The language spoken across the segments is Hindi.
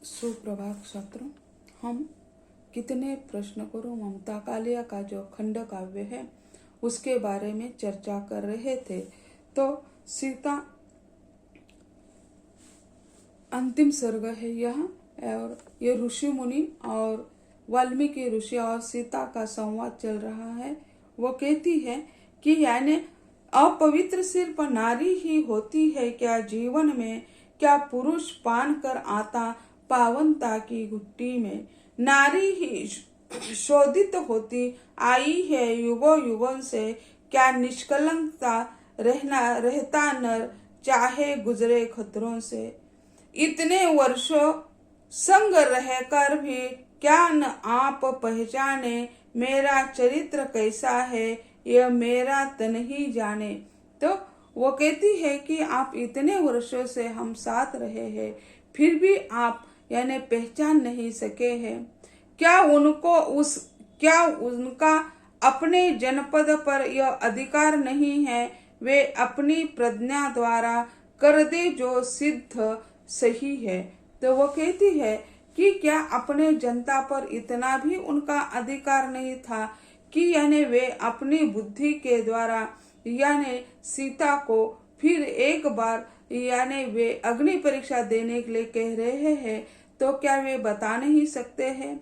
सुप्रभात छात्रों। हम कितने प्रश्न करो ममता कालिया का जो खंड काव्य है उसके बारे में चर्चा कर रहे थे। तो सीता अंतिम सर्ग है यह, और ये ऋषि मुनि और वाल्मीकि ऋषि और सीता का संवाद चल रहा है। वो कहती है कि यानी अपवित्र सिर्फ नारी ही होती है क्या जीवन में, क्या पुरुष पान कर आता पावनता की घुट्टी में। नारी ही शोधित होती आई है युगों युगों से, क्या निष्कलंकता रहता नर चाहे गुजरे खतरों से। इतने वर्षों संग रहकर भी क्या न आप पहचाने, मेरा चरित्र कैसा है यह मेरा तन ही जाने। तो वो कहती है कि आप इतने वर्षों से हम साथ रहे हैं फिर भी आप यानी पहचान नहीं सके हैं। क्या उनका अपने जनपद पर यह अधिकार नहीं है, वे अपनी प्रज्ञा द्वारा कर दे जो सिद्ध सही है। तो वो कहती है कि क्या अपने जनता पर इतना भी उनका अधिकार नहीं था कि यानी वे अपनी बुद्धि के द्वारा यानी सीता को फिर एक बार यानी वे अग्नि परीक्षा देने के लिए कह रहे हैं, तो क्या वे बता नहीं सकते हैं।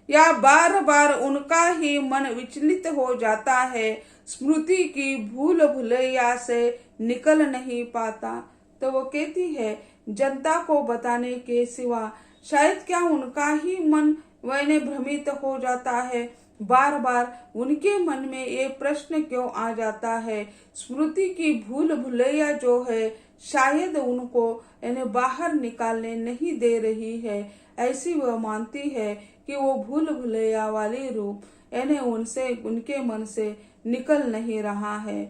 या बार बार उनका ही मन विचलित हो जाता है, स्मृति की भूल भुलैया से निकल नहीं पाता। तो वो कहती है जनता को बताने के सिवा शायद क्या उनका ही मन वैने भ्रमित हो जाता है। बार बार उनके मन में ये प्रश्न क्यों आ जाता है, स्मृति की भूल भुलैया जो है शायद उनको यानी बाहर निकालने नहीं दे रही है। ऐसी वह मानती है कि वो भूल भुलैया वाली रूप यानी उनसे उनके मन से निकल नहीं रहा है।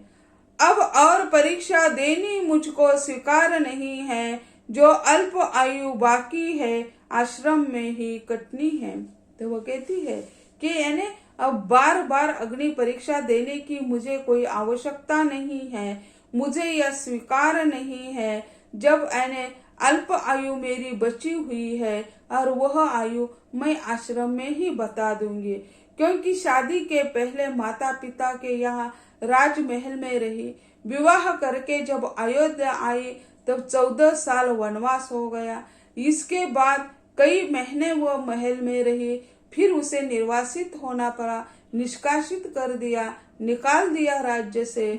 अब और परीक्षा देनी मुझको स्वीकार नहीं है, जो अल्प आयु बाकी है आश्रम में ही कटनी है। तो वो कहती है कि यानी अब बार बार अग्नि परीक्षा देने की मुझे कोई आवश्यकता नहीं है, मुझे यह स्वीकार नहीं है जब यानी अल्प आयु मेरी बची हुई है और वह आयु मैं आश्रम में ही बता दूंगी। क्योंकि शादी के पहले माता पिता के यहाँ राजमहल में रही, विवाह करके जब अयोध्या आई तब 14 साल वनवास हो गया। इसके बाद कई महीने वो महल में रही, फिर उसे निर्वासित होना पड़ा, निष्कासित कर दिया, निकाल दिया राज्य से।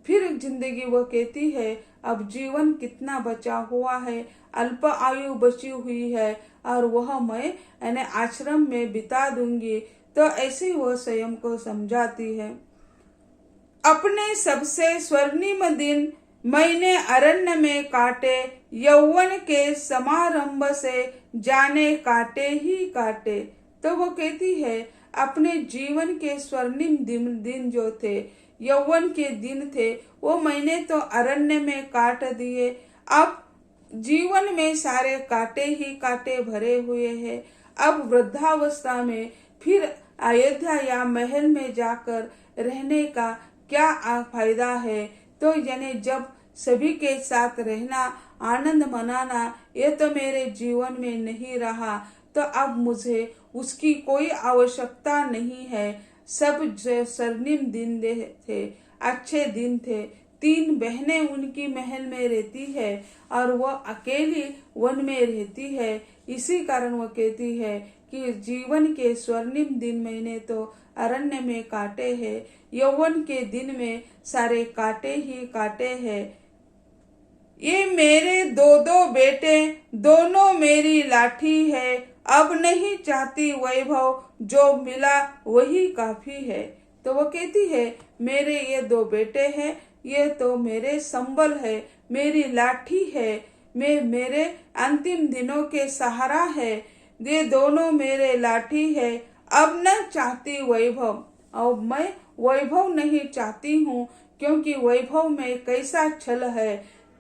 फिर जिंदगी वो कहती है अब जीवन कितना बचा हुआ है, अल्प आयु बची हुई है और वह मैं यानी आश्रम में बिता दूंगी। तो ऐसे वो स्वयं को समझाती है। अपने सबसे स्वर्णिम दिन मैंने अरण्य में काटे, यौवन के समारंभ से जाने काटे ही काटे। तो वो कहती है अपने जीवन के स्वर्णिम दिन जो थे, यौवन के दिन थे, वो मैंने तो अरण्य में काट दिए। अब जीवन में सारे काटे ही काटे भरे हुए हैं। अब वृद्धावस्था में फिर अयोध्या या महल में जाकर रहने का क्या फायदा है। तो यानी जब सभी के साथ रहना, आनंद मनाना, ये तो मेरे जीवन में नहीं रहा, तो अब मुझे उसकी कोई आवश्यकता नहीं है। सब स्वर्णिम दिन थे, अच्छे दिन थे। 3 बहनें उनकी महल में रहती है और वह अकेली वन में रहती है। इसी कारण वह कहती है कि जीवन के स्वर्णिम दिन मैंने तो अरण्य में काटे हैं, यौवन के दिन में सारे काटे ही काटे हैं। ये मेरे 2 बेटे, दोनों मेरी लाठी है, अब नहीं चाहती वैभव, जो मिला वही काफी है। तो वो कहती है मेरे ये 2 बेटे हैं, ये तो मेरे संबल है, मेरी लाठी है, मेरे अंतिम दिनों के सहारा है, ये दोनों मेरे लाठी है। अब न चाहती वैभव, अब मैं वैभव नहीं चाहती हूँ, क्योंकि वैभव में कैसा छल है,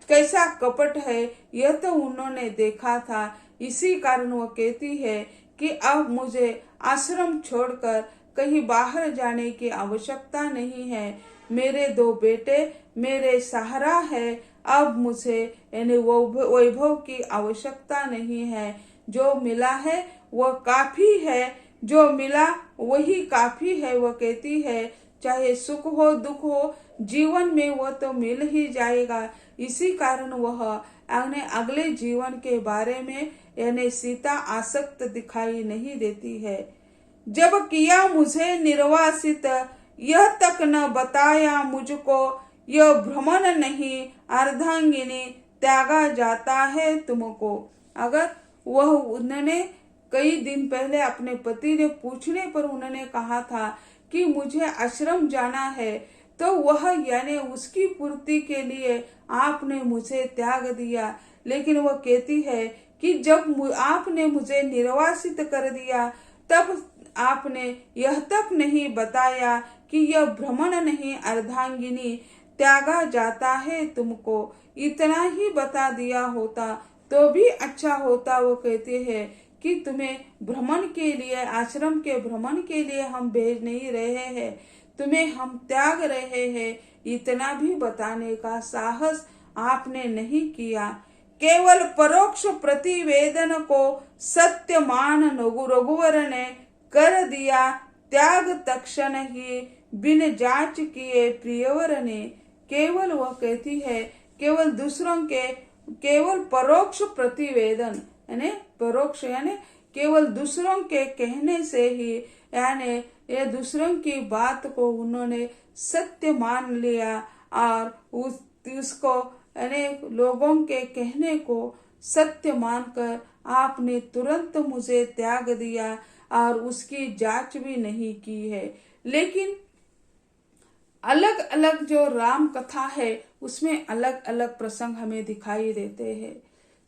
कैसा कपट है, यह तो उन्होंने देखा था। इसी कारण वो कहती है कि अब मुझे आश्रम छोड़कर कहीं बाहर जाने की आवश्यकता नहीं है। मेरे 2 बेटे मेरे सहारा है, अब मुझे यानी वैभव की आवश्यकता नहीं है। जो मिला है वह काफी है, जो मिला वही काफी है। वह कहती है चाहे सुख हो दुख हो जीवन में वह तो मिल ही जाएगा। इसी कारण वह अगले जीवन के बारे में यानी सीता आसक्त दिखाई नहीं देती है। जब किया मुझे निर्वासित यह तक न बताया मुझको, यह भ्रमण नहीं अर्धांगिनी त्यागा जाता है तुमको। अगर वह उन्होंने कई दिन पहले अपने पति ने पूछने पर उन्होंने कहा था कि मुझे आश्रम जाना है, तो वह यानी उसकी पूर्ति के लिए आपने मुझे त्याग दिया। लेकिन वह कहती है कि जब आपने मुझे निर्वासित कर दिया तब आपने यह तक नहीं बताया कि यह भ्रमण नहीं अर्धांगिनी त्यागा जाता है तुमको। इतना ही बता दिया होता तो भी अच्छा होता। वो कहते हैं कि तुम्हें भ्रमण के लिए, आश्रम के भ्रमण के लिए हम भेज नहीं रहे हैं, तुम्हें हम त्याग रहे हैं, इतना भी बताने का साहस आपने नहीं किया। केवल परोक्ष प्रतिवेदन को सत्य मान रघुवर ने कर दिया त्याग तक्षण ही बिन जांच किए प्रियवर ने। केवल वह कहती है केवल दूसरों के केवल परोक्ष प्रतिवेदन यानी परोक्ष यानी केवल दूसरों के कहने से ही यानी ये दूसरों की बात को उन्होंने सत्य मान लिया और उसको यानी लोगों के कहने को सत्य मानकर आपने तुरंत मुझे त्याग दिया और उसकी जांच भी नहीं की है। लेकिन अलग अलग जो राम कथा है उसमें अलग अलग प्रसंग हमें दिखाई देते हैं।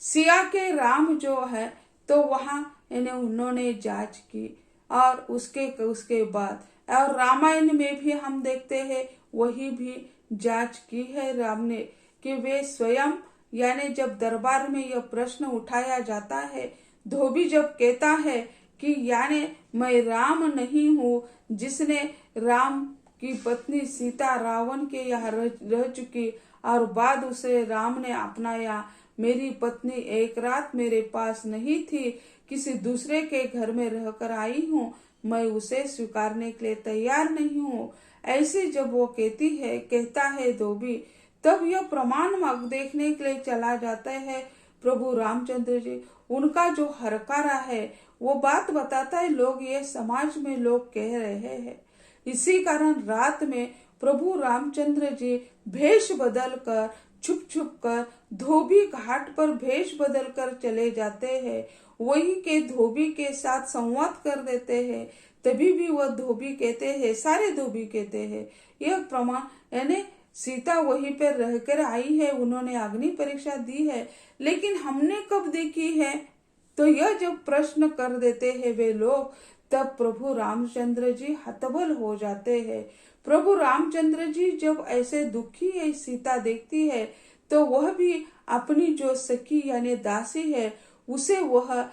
सिया के राम जो है तो वहां यानी उन्होंने जांच की और उसके बाद और रामायण में भी हम देखते हैं वही भी जांच की है राम ने कि वे स्वयं यानी जब दरबार में यह प्रश्न उठाया जाता है, धोबी जब कहता है कि यानी मैं राम नहीं हूँ जिसने राम की पत्नी सीता रावण के यहाँ रह चुकी और बाद उसे राम ने अपनाया, मेरी पत्नी एक रात मेरे पास नहीं थी, किसी दूसरे के घर में रहकर आई हूँ, मैं उसे स्वीकारने के लिए तैयार नहीं हूँ। ऐसे जब वो कहता है धोबी, तब यह प्रमाण देखने के लिए चला जाता है प्रभु रामचंद्र जी। उनका जो हरकारा है वो बात बताता है, लोग ये समाज में लोग कह रहे हैं। इसी कारण रात में प्रभु रामचंद्र जी भेष बदल कर छुप छुप कर धोबी घाट पर भेष बदल कर चले जाते हैं, वही के धोबी के साथ संवाद कर देते हैं। तभी भी वह धोबी कहते हैं, सारे धोबी कहते हैं यह प्रमाण यानी सीता वहीं पर रहकर आई है, उन्होंने अग्नि परीक्षा दी है, लेकिन हमने कब देखी है? तो यह जब प्रश्न कर देते हैं वे लोग, तब प्रभु रामचंद्र जी हतबल हो जाते हैं। प्रभु रामचंद्र जी जब ऐसे दुखी सीता देखती है तो वह भी अपनी जो सखी यानी दासी है उसे वह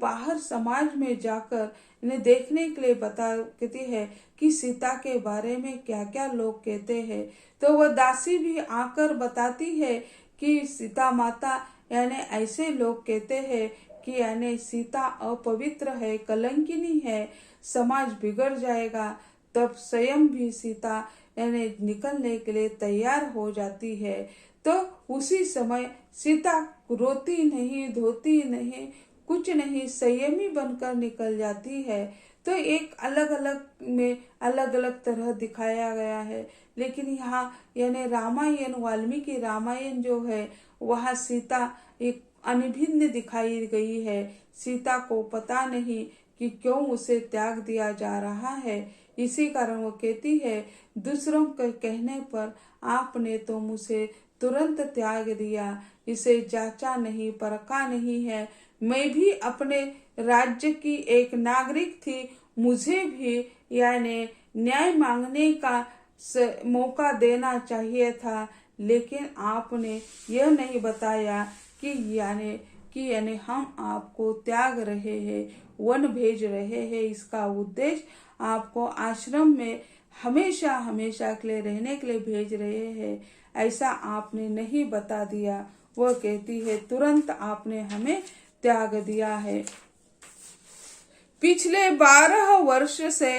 बाहर समाज में जाकर इन्हें देखने के लिए बताती है कि सीता के बारे में क्या क्या लोग कहते हैं। तो वह दासी भी आकर बताती है कि सीता माता यानी ऐसे लोग कहते हैं कि यानी सीता अपवित्र है, कलंकिनी है, समाज बिगड़ जाएगा। तब स्वयं भी सीता यानी निकलने के लिए तैयार हो जाती है। तो उसी समय सीता रोती नहीं, धोती नहीं, कुछ नहीं, संयमी बनकर निकल जाती है। तो एक अलग अलग में अलग अलग तरह दिखाया गया है। लेकिन यहाँ यानी रामायण, वाल्मीकि रामायण जो है वहाँ सीता एक अनभिन्न दिखाई गई है। सीता को पता नहीं कि क्यों उसे त्याग दिया जा रहा है। इसी कारण वो कहती है, दूसरों के कहने पर आपने तो मुझे तुरंत त्याग दिया, इसे जांचा नहीं, परखा नहीं है। मैं भी अपने राज्य की एक नागरिक थी, मुझे भी यानी न्याय मांगने का मौका देना चाहिए था, लेकिन आपने यह नहीं बताया कि यानी हम आपको त्याग रहे हैं, वन भेज रहे हैं। इसका उद्देश्य आपको आश्रम में हमेशा हमेशा के लिए रहने के लिए भेज रहे हैं, ऐसा आपने नहीं बता दिया। वह कहती है तुरंत आपने हमें त्याग दिया है। पिछले 12 वर्ष से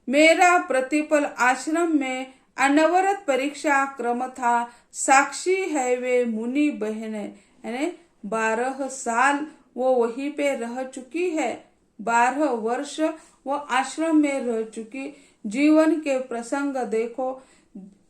मेरा प्रतिपल आश्रम में अनवरत परीक्षा क्रम था। साक्षी है वे मुनि बहने, यानी 12 साल वो वहीं पे रह चुकी है। 12 वर्ष वो आश्रम में रह चुकी। जीवन के प्रसंग देखो,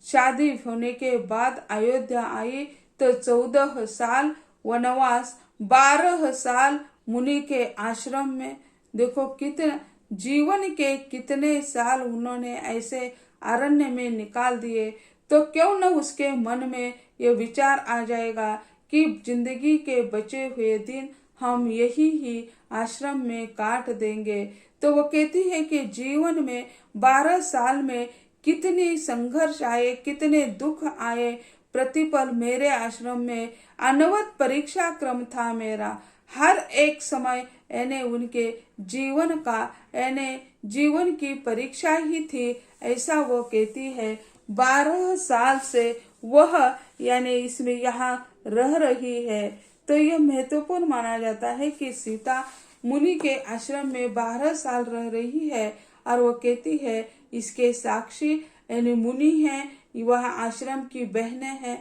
शादी होने के बाद अयोध्या आई तो 14 साल वनवास, 12 साल मुनि के आश्रम में। देखो कितने जीवन के कितने साल उन्होंने ऐसे अरण्य में निकाल दिए। तो क्यों न उसके मन में ये विचार आ जाएगा कि जिंदगी के बचे हुए दिन हम यही ही आश्रम में काट देंगे। तो वो कहती है कि जीवन में 12 साल में कितने संघर्ष आए, कितने दुख आए। प्रतिपल मेरे आश्रम में अनवरत परीक्षा क्रम था मेरा। हर एक समय यानी उनके जीवन का यानी जीवन की परीक्षा ही थी, ऐसा वो कहती है। 12 साल से वह यानी इसमें यहाँ रह रही है। तो यह महत्वपूर्ण माना जाता है कि सीता मुनि के आश्रम में 12 साल रह रही है। और वो कहती है इसके साक्षी यानी मुनि हैं, वह आश्रम की बहनें हैं।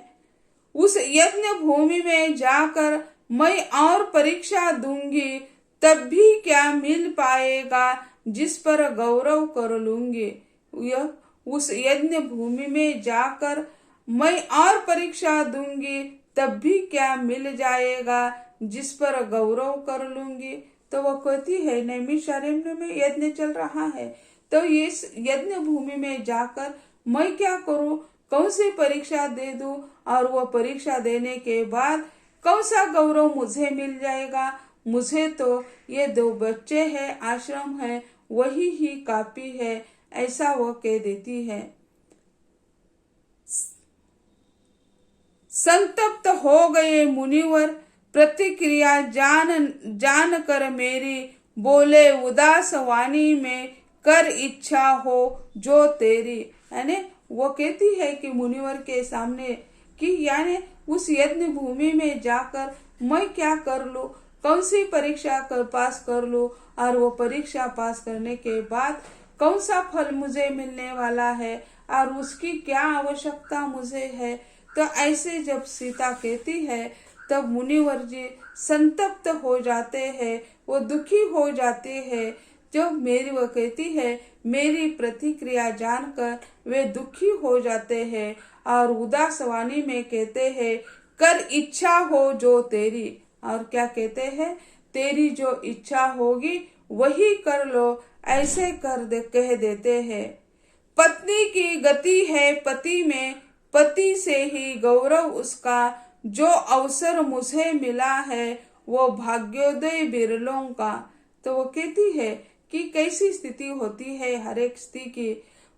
उस यज्ञ भूमि में जाकर मैं और परीक्षा दूंगी, तब भी क्या मिल पाएगा जिस पर गौरव कर लूंगी। यह उस यज्ञ भूमि में जाकर मैं और परीक्षा दूंगी, तब भी क्या मिल जाएगा जिस पर गौरव कर लूंगी। तो वह कहती है नैमिषारण्य में यज्ञ चल रहा है, तो इस यज्ञ भूमि में जाकर मैं क्या करूं, कौन सी परीक्षा दे दूं, और वह परीक्षा देने के बाद कौन सा गौरव मुझे मिल जाएगा। मुझे तो ये 2 बच्चे हैं, आश्रम है, वही ही काफी है, ऐसा वो कह देती है। संतप्त हो गए मुनिवर प्रतिक्रिया जान कर मेरी, बोले उदास वाणी में कर इच्छा हो जो तेरी। यानी वो कहती है कि मुनिवर के सामने कि यानी उस यज्ञ भूमि में जाकर मैं क्या कर लूं, कौन सी परीक्षा पास कर लूं, और वो परीक्षा पास करने के बाद कौन सा फल मुझे मिलने वाला है और उसकी क्या आवश्यकता मुझे है। तो ऐसे जब सीता कहती है तब मुनिवर जी संतप्त हो जाते हैं, वो दुखी हो जाते हैं। जब वो कहती है मेरी प्रतिक्रिया जानकर वे दुखी हो जाते हैं और उदास वाणी में कहते हैं कर इच्छा हो जो तेरी। और क्या कहते हैं, तेरी जो इच्छा होगी वही कर लो, ऐसे कह देते हैं। पत्नी की गति है पति में, पति से ही गौरव उसका, जो अवसर मुझे मिला है वो भाग्योदय बिरलों का। तो वो कहती है कि कैसी स्थिति होती है हर एक स्त्री की।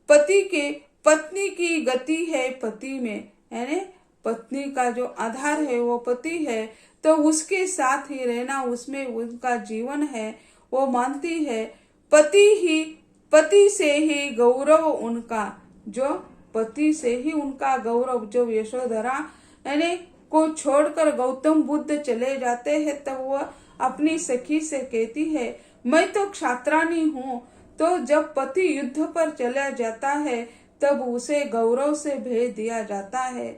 पत्नी की गति है पति में, यानी पत्नी का जो आधार है वो पति है, तो उसके साथ ही रहना, उसमें उनका जीवन है, वो मानती है। पति से ही गौरव उनका, जो पति से ही उनका गौरव। जो यशोधरा यानी को छोड़कर गौतम बुद्ध चले जाते हैं, तब वह अपनी सखी से कहती है मैं तो क्षात्रानी हूँ। तो जब पति युद्ध पर चला जाता है तब उसे गौरव से भेज दिया जाता है।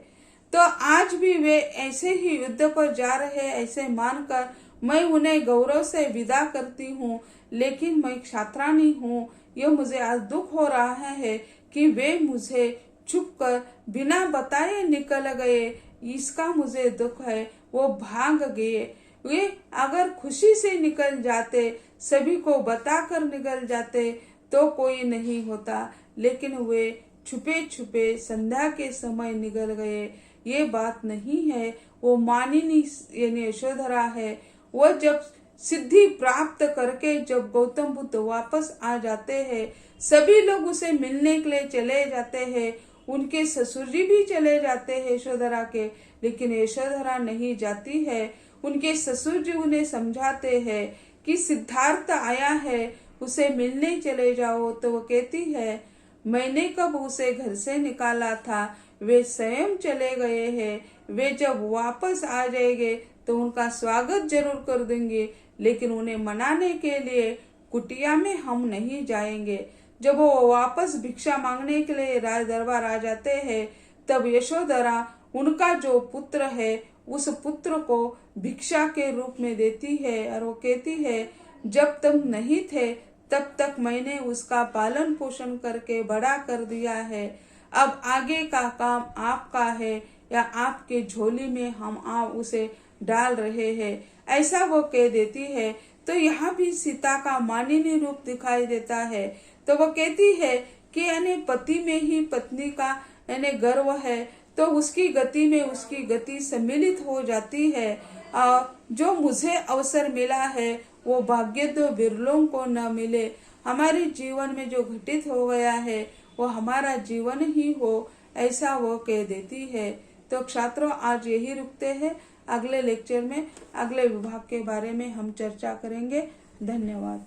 तो आज भी वे ऐसे ही युद्ध पर जा रहे ऐसे मानकर मैं उन्हें गौरव से विदा करती हूँ, लेकिन मैं क्षात्रानी हूँ। यह मुझे आज दुख हो रहा है कि वे मुझे छुपकर बिना बताए निकल गए, इसका मुझे दुख है। वो भाग गए। वे अगर खुशी से निकल जाते, सभी को बताकर निकल जाते तो कोई नहीं होता, लेकिन वे छुपे छुपे संध्या के समय निकल गए। ये बात नहीं है। वो मानिनी यानी यशोधरा है। वह जब सिद्धि प्राप्त करके जब गौतम बुद्ध वापस आ जाते हैं, सभी लोग उसे मिलने के लिए चले जाते हैं। उनके ससुर जी भी चले जाते हैं यशोधरा के, लेकिन यशोधरा नहीं जाती है। उनके ससुर जी उन्हें समझाते हैं कि सिद्धार्थ आया है, उसे मिलने चले जाओ। तो वो कहती है मैंने कब उसे घर से निकाला था, वे स्वयं चले गए हैं। वे जब वापस आ जाएंगे तो उनका स्वागत जरूर कर देंगे, लेकिन उन्हें मनाने के लिए कुटिया में हम नहीं जाएंगे। जब वो वापस भिक्षा मांगने के लिए राज दरबार आ जाते हैं, तब यशोधरा उनका जो पुत्र है उस पुत्र को भिक्षा के रूप में देती है और वो कहती है, जब तुम नहीं थे तब तक मैंने उसका पालन पोषण करके बड़ा कर दिया है। अब आगे का काम आपका है या आपके झोली में हम आप उसे डाल रहे हैं, ऐसा वो कह देती है। तो यहाँ भी सीता का माननीय रूप दिखाई देता है। तो वो कहती है कि यानी पति में ही पत्नी का यानी गर्व है, तो उसकी गति में उसकी गति सम्मिलित हो जाती है। जो मुझे अवसर मिला है वो भाग्य तो बिरलों को न मिले। हमारे जीवन में जो घटित हो गया है वो हमारा जीवन ही हो, ऐसा वो कह देती है। तो छात्रों, आज यही रुकते हैं। अगले लेक्चर में अगले विभाग के बारे में हम चर्चा करेंगे। धन्यवाद।